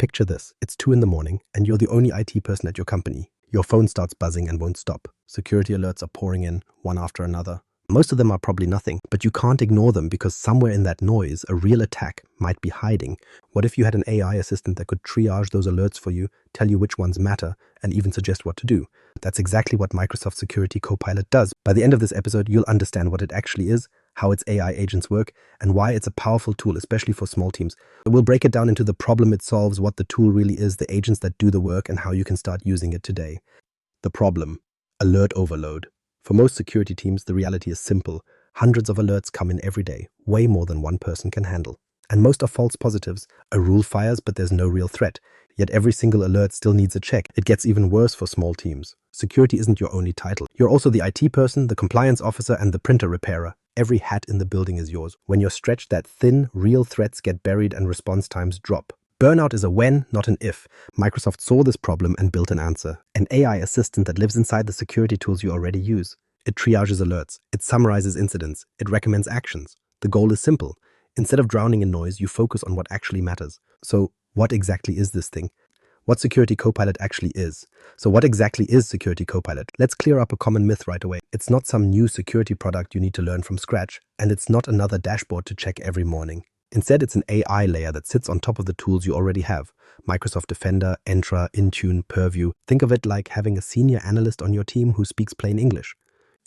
Picture this. It's 2 in the morning and you're the only IT person at your company. Your phone starts buzzing and won't stop. Security alerts are pouring in, one after another. Most of them are probably nothing, but you can't ignore them because somewhere in that noise, a real attack might be hiding. What if you had an AI assistant that could triage those alerts for you, tell you which ones matter, and even suggest what to do? That's exactly what Microsoft Security Copilot does. By the end of this episode, you'll understand what it actually is, how its AI agents work, and why it's a powerful tool, especially for small teams. We'll break it down into the problem it solves, what the tool really is, the agents that do the work, and how you can start using it today. The problem: alert overload. For most security teams, the reality is simple. Hundreds of alerts come in every day, way more than one person can handle. And most are false positives. A rule fires, but there's no real threat. Yet every single alert still needs a check. It gets even worse for small teams. Security isn't your only title. You're also the IT person, the compliance officer, and the printer repairer. Every hat in the building is yours. When you're stretched that thin, real threats get buried and response times drop. Burnout is a when, not an if. Microsoft saw this problem and built an answer. An AI assistant that lives inside the security tools you already use. It triages alerts. It summarizes incidents. It recommends actions. The goal is simple. Instead of drowning in noise, you focus on what actually matters. So, what exactly is this thing? What Security Copilot actually is. So what exactly is Security Copilot? Let's clear up a common myth right away. It's not some new security product you need to learn from scratch, and it's not another dashboard to check every morning. Instead, it's an AI layer that sits on top of the tools you already have. Microsoft Defender, Entra, Intune, Purview. Think of it like having a senior analyst on your team who speaks plain English.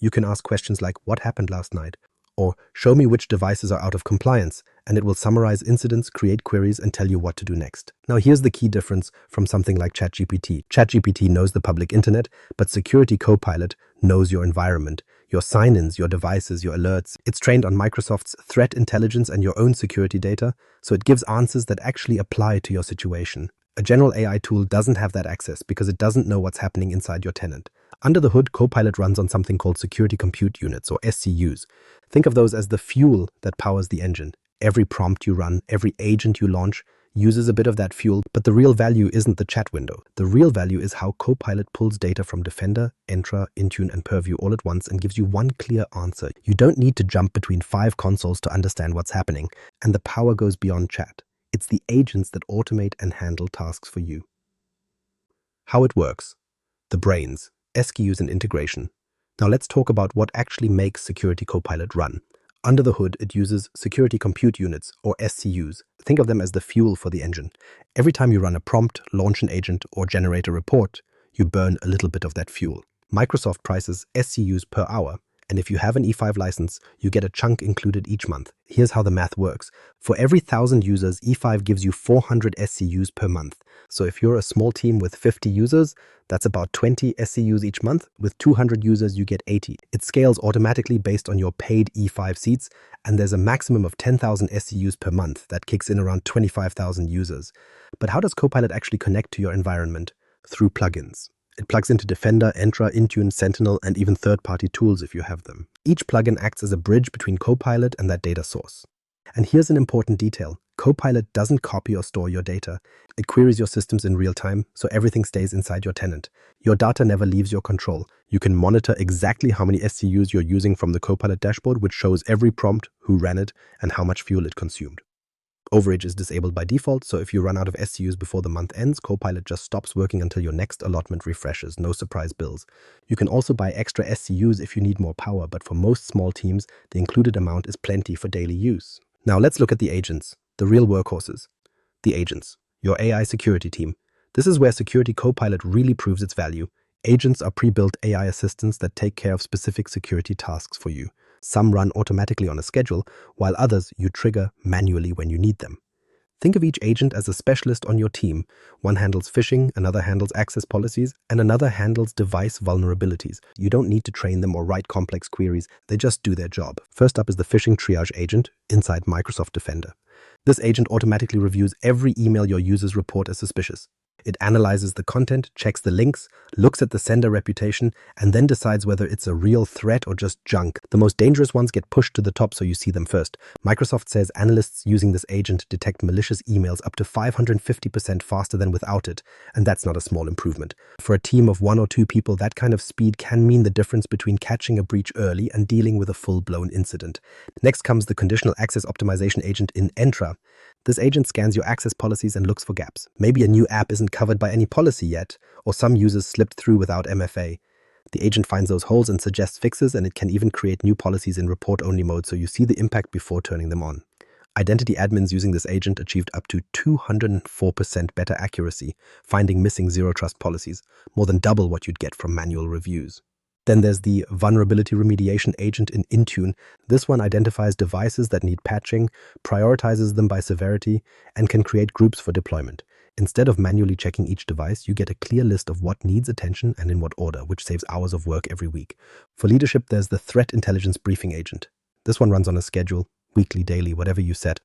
You can ask questions like, what happened last night? Or, show me which devices are out of compliance, and it will summarize incidents, create queries, and tell you what to do next. Now, here's the key difference from something like ChatGPT. ChatGPT knows the public internet, but Security Copilot knows your environment, your sign-ins, your devices, your alerts. It's trained on Microsoft's threat intelligence and your own security data, so it gives answers that actually apply to your situation. A general AI tool doesn't have that access because it doesn't know what's happening inside your tenant. Under the hood, Copilot runs on something called Security Compute Units, or SCUs. Think of those as the fuel that powers the engine. Every prompt you run, every agent you launch, uses a bit of that fuel, but the real value isn't the chat window. The real value is how Copilot pulls data from Defender, Entra, Intune, and Purview all at once and gives you one clear answer. You don't need to jump between 5 consoles to understand what's happening, and the power goes beyond chat. It's the agents that automate and handle tasks for you. How it works. The brains, SCUs, and integration. Now let's talk about what actually makes Security Copilot run. Under the hood, it uses Security Compute Units, or SCUs. Think of them as the fuel for the engine. Every time you run a prompt, launch an agent, or generate a report, you burn a little bit of that fuel. Microsoft prices SCUs per hour, and if you have an E5 license, you get a chunk included each month. Here's how the math works. For every 1,000 users, E5 gives you 400 SCUs per month. So if you're a small team with 50 users, that's about 20 SCUs each month. With 200 users, you get 80. It scales automatically based on your paid E5 seats, and there's a maximum of 10,000 SCUs per month. That kicks in around 25,000 users. But how does Copilot actually connect to your environment? Through plugins. It plugs into Defender, Entra, Intune, Sentinel, and even third-party tools if you have them. Each plugin acts as a bridge between Copilot and that data source. And here's an important detail. Copilot doesn't copy or store your data. It queries your systems in real time, so everything stays inside your tenant. Your data never leaves your control. You can monitor exactly how many SCUs you're using from the Copilot dashboard, which shows every prompt, who ran it, and how much fuel it consumed. Overage is disabled by default, so if you run out of SCUs before the month ends, Copilot just stops working until your next allotment refreshes. No surprise bills. You can also buy extra SCUs if you need more power, but for most small teams, the included amount is plenty for daily use. Now let's look at the agents, the real workhorses. The agents, your AI security team. This is where Security Copilot really proves its value. Agents are pre-built AI assistants that take care of specific security tasks for you. Some run automatically on a schedule, while others you trigger manually when you need them. Think of each agent as a specialist on your team. One handles phishing, another handles access policies, and another handles device vulnerabilities. You don't need to train them or write complex queries, they just do their job. First up is the phishing triage agent inside Microsoft Defender. This agent automatically reviews every email your users report as suspicious. It analyzes the content, checks the links, looks at the sender reputation, and then decides whether it's a real threat or just junk. The most dangerous ones get pushed to the top so you see them first. Microsoft says analysts using this agent detect malicious emails up to 550% faster than without it, and that's not a small improvement. For a team of 1 or 2 people, that kind of speed can mean the difference between catching a breach early and dealing with a full-blown incident. Next comes the conditional access optimization agent in Entra. This agent scans your access policies and looks for gaps. Maybe a new app isn't covered by any policy yet, or some users slipped through without MFA. The agent finds those holes and suggests fixes, and it can even create new policies in report-only mode so you see the impact before turning them on. Identity admins using this agent achieved up to 204% better accuracy, finding missing zero-trust policies, more than double what you'd get from manual reviews. Then there's the vulnerability remediation agent in Intune. This one identifies devices that need patching, prioritizes them by severity, and can create groups for deployment. Instead of manually checking each device, you get a clear list of what needs attention and in what order, which saves hours of work every week. For leadership, there's the threat intelligence briefing agent. This one runs on a schedule, weekly, daily, whatever you set,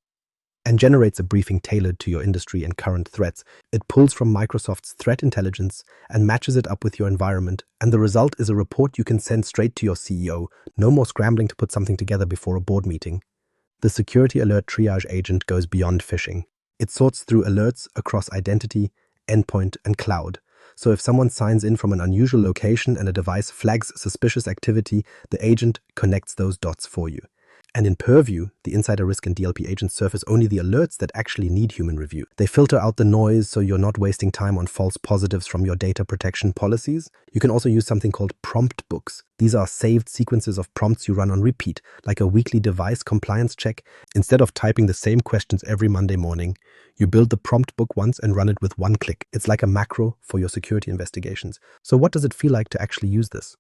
and generates a briefing tailored to your industry and current threats. It pulls from Microsoft's threat intelligence and matches it up with your environment, and the result is a report you can send straight to your CEO. No more scrambling to put something together before a board meeting. The Security Alert Triage agent goes beyond phishing. It sorts through alerts across identity, endpoint, and cloud. So if someone signs in from an unusual location and a device flags suspicious activity, the agent connects those dots for you. And in Purview, the insider risk and DLP agents surface only the alerts that actually need human review. They filter out the noise so you're not wasting time on false positives from your data protection policies. You can also use something called prompt books. These are saved sequences of prompts you run on repeat, like a weekly device compliance check. Instead of typing the same questions every Monday morning, you build the prompt book once and run it with one click. It's like a macro for your security investigations. So what does it feel like to actually use this?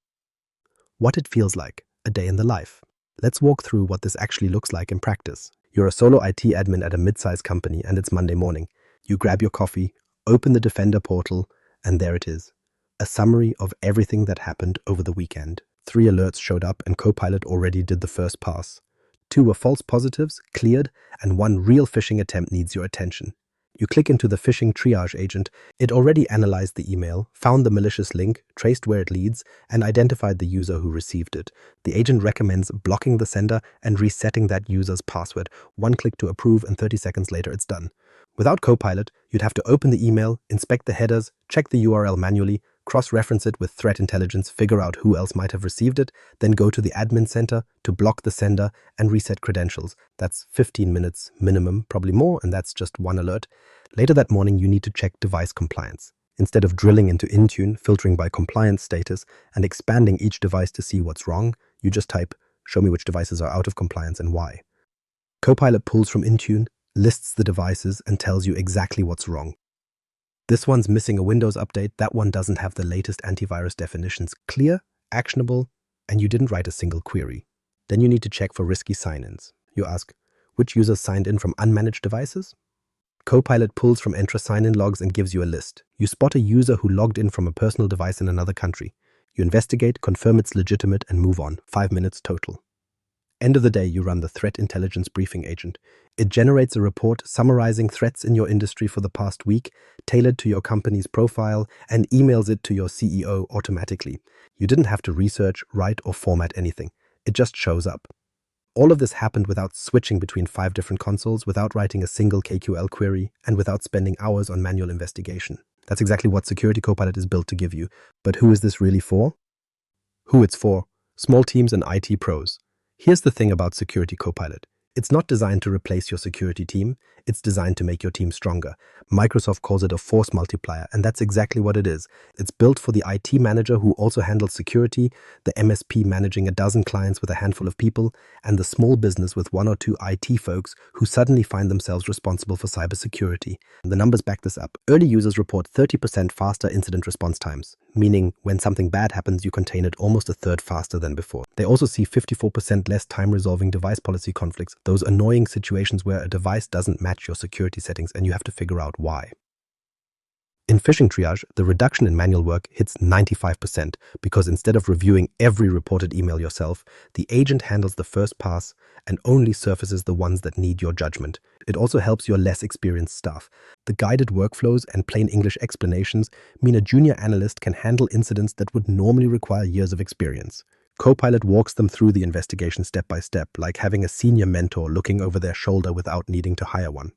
What it feels like, a day in the life. Let's walk through what this actually looks like in practice. You're a solo IT admin at a mid-sized company and it's Monday morning. You grab your coffee, open the Defender portal, and there it is. A summary of everything that happened over the weekend. 3 alerts showed up and Copilot already did the first pass. 2 were false positives, cleared, and 1 real phishing attempt needs your attention. You click into the phishing triage agent. It already analyzed the email, found the malicious link, traced where it leads, and identified the user who received it. The agent recommends blocking the sender and resetting that user's password. 1 click to approve, and 30 seconds later it's done. Without Copilot, you'd have to open the email, inspect the headers, check the URL manually, cross-reference it with threat intelligence, figure out who else might have received it, then go to the admin center to block the sender and reset credentials. That's 15 minutes minimum, probably more, and that's just 1 alert. Later that morning, you need to check device compliance. Instead of drilling into Intune, filtering by compliance status, and expanding each device to see what's wrong, you just type, "Show me which devices are out of compliance and why." Copilot pulls from Intune, lists the devices, and tells you exactly what's wrong. This one's missing a Windows update, that one doesn't have the latest antivirus definitions. Clear, actionable, and you didn't write a single query. Then you need to check for risky sign-ins. You ask, which users signed in from unmanaged devices? Copilot pulls from Entra sign-in logs and gives you a list. You spot a user who logged in from a personal device in another country. You investigate, confirm it's legitimate, and move on. 5 minutes total. End of the day, you run the threat intelligence briefing agent. It generates a report summarizing threats in your industry for the past week, tailored to your company's profile, and emails it to your CEO automatically. You didn't have to research, write, or format anything. It just shows up. All of this happened without switching between 5 different consoles, without writing a single KQL query, and without spending hours on manual investigation. That's exactly what Security Copilot is built to give you. But who is this really for? Who it's for? Small teams and IT pros. Here's the thing about Security Copilot. It's not designed to replace your security team. It's designed to make your team stronger. Microsoft calls it a force multiplier, and that's exactly what it is. It's built for the IT manager who also handles security, the MSP managing a dozen clients with a handful of people, and the small business with 1 or 2 IT folks who suddenly find themselves responsible for cybersecurity. The numbers back this up. Early users report 30% faster incident response times, meaning when something bad happens, you contain it almost a third faster than before. They also see 54% less time resolving device policy conflicts, those annoying situations where a device doesn't match your security settings and you have to figure out why. In phishing triage, the reduction in manual work hits 95% because instead of reviewing every reported email yourself, the agent handles the first pass and only surfaces the ones that need your judgment. It also helps your less experienced staff. The guided workflows and plain English explanations mean a junior analyst can handle incidents that would normally require years of experience. Copilot walks them through the investigation step by step, like having a senior mentor looking over their shoulder without needing to hire one.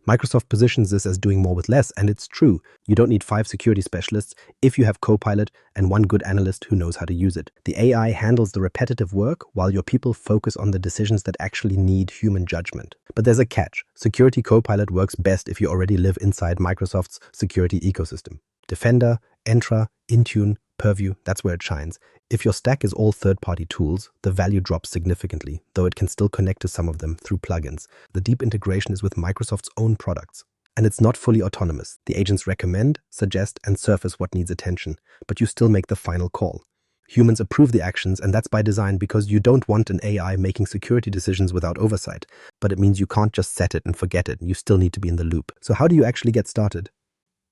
Microsoft positions this as doing more with less, and it's true. You don't need 5 security specialists if you have Copilot and one good analyst who knows how to use it. The AI handles the repetitive work while your people focus on the decisions that actually need human judgment. But there's a catch. Security Copilot works best if you already live inside Microsoft's security ecosystem. Defender, Entra, Intune, Purview, that's where it shines. If your stack is all third-party tools, the value drops significantly, though it can still connect to some of them through plugins. The deep integration is with Microsoft's own products. And it's not fully autonomous. The agents recommend, suggest, and surface what needs attention, but you still make the final call. Humans approve the actions, and that's by design because you don't want an AI making security decisions without oversight. But it means you can't just set it and forget it. You still need to be in the loop. So how do you actually get started?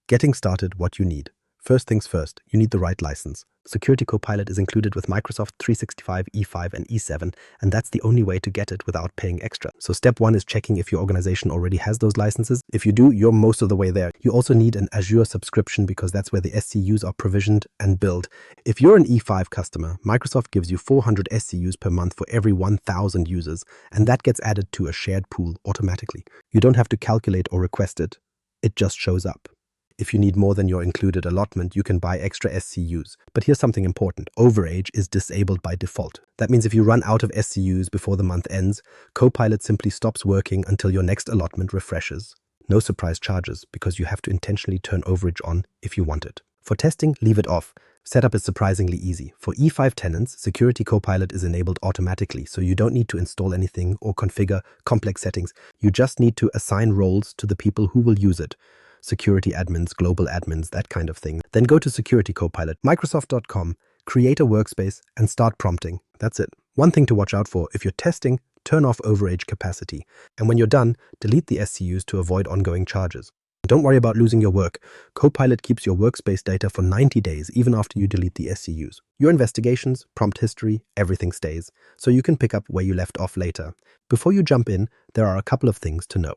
Getting started, what you need. First things first, you need the right license. Security Copilot is included with Microsoft 365 E5 and E7, and that's the only way to get it without paying extra. So step 1 is checking if your organization already has those licenses. If you do, you're most of the way there. You also need an Azure subscription because that's where the SCUs are provisioned and billed. If you're an E5 customer, Microsoft gives you 400 SCUs per month for every 1,000 users, and that gets added to a shared pool automatically. You don't have to calculate or request it. It just shows up. If you need more than your included allotment, you can buy extra SCUs. But here's something important. Overage is disabled by default. That means if you run out of SCUs before the month ends, Copilot simply stops working until your next allotment refreshes. No surprise charges because you have to intentionally turn overage on if you want it. For testing, leave it off. Setup is surprisingly easy. For E5 tenants, Security Copilot is enabled automatically, so you don't need to install anything or configure complex settings. You just need to assign roles to the people who will use it. Security admins, global admins, that kind of thing. Then go to Security Copilot, Microsoft.com, create a workspace, and start prompting. That's it. One thing to watch out for, if you're testing, turn off overage capacity. And when you're done, delete the SCUs to avoid ongoing charges. Don't worry about losing your work. Copilot keeps your workspace data for 90 days, even after you delete the SCUs. Your investigations, prompt history, everything stays, so you can pick up where you left off later. Before you jump in, there are a couple of things to know.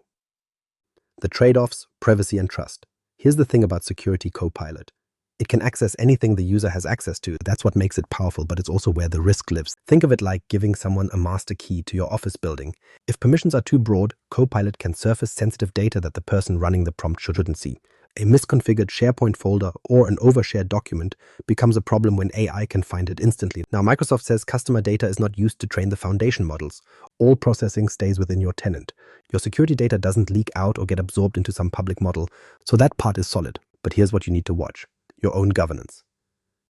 The trade-offs, privacy and trust. Here's the thing about Security Copilot. It can access anything the user has access to. That's what makes it powerful, but it's also where the risk lives. Think of it like giving someone a master key to your office building. If permissions are too broad, Copilot can surface sensitive data that the person running the prompt shouldn't see. A misconfigured SharePoint folder or an overshared document becomes a problem when AI can find it instantly. Now, Microsoft says customer data is not used to train the foundation models. All processing stays within your tenant. Your security data doesn't leak out or get absorbed into some public model, so that part is solid. But here's what you need to watch: your own governance.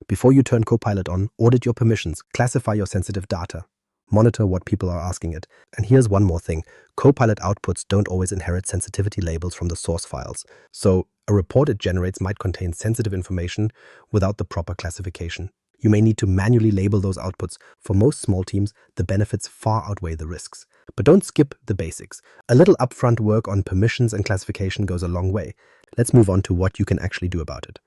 Before you turn Copilot on, audit your permissions, classify your sensitive data, monitor what people are asking it. And here's one more thing. Copilot outputs don't always inherit sensitivity labels from the source files. So a report it generates might contain sensitive information without the proper classification. You may need to manually label those outputs. For most small teams, the benefits far outweigh the risks. But don't skip the basics. A little upfront work on permissions and classification goes a long way. Let's move on to what you can actually do about it.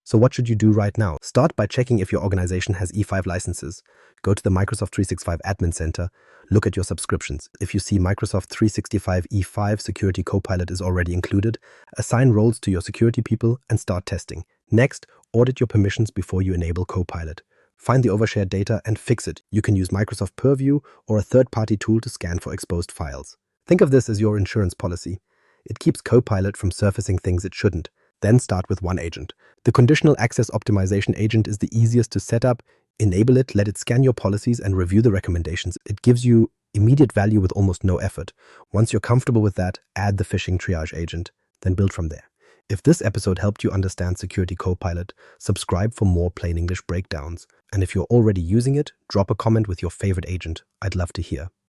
So what should you do right now? Start by checking if your organization has E5 licenses. Go to the Microsoft 365 Admin Center. Look at your subscriptions. If you see Microsoft 365 E5 Security Copilot is already included, assign roles to your security people and start testing. Next, audit your permissions before you enable Copilot. Find the overshared data and fix it. You can use Microsoft Purview or a third-party tool to scan for exposed files. Think of this as your insurance policy. It keeps Copilot from surfacing things it shouldn't. Then start with one agent. The Conditional Access Optimization agent is the easiest to set up. Enable it, let it scan your policies and review the recommendations. It gives you immediate value with almost no effort. Once you're comfortable with that, add the Phishing Triage agent, then build from there. If this episode helped you understand Security Copilot, subscribe for more plain English breakdowns. And if you're already using it, drop a comment with your favorite agent. I'd love to hear.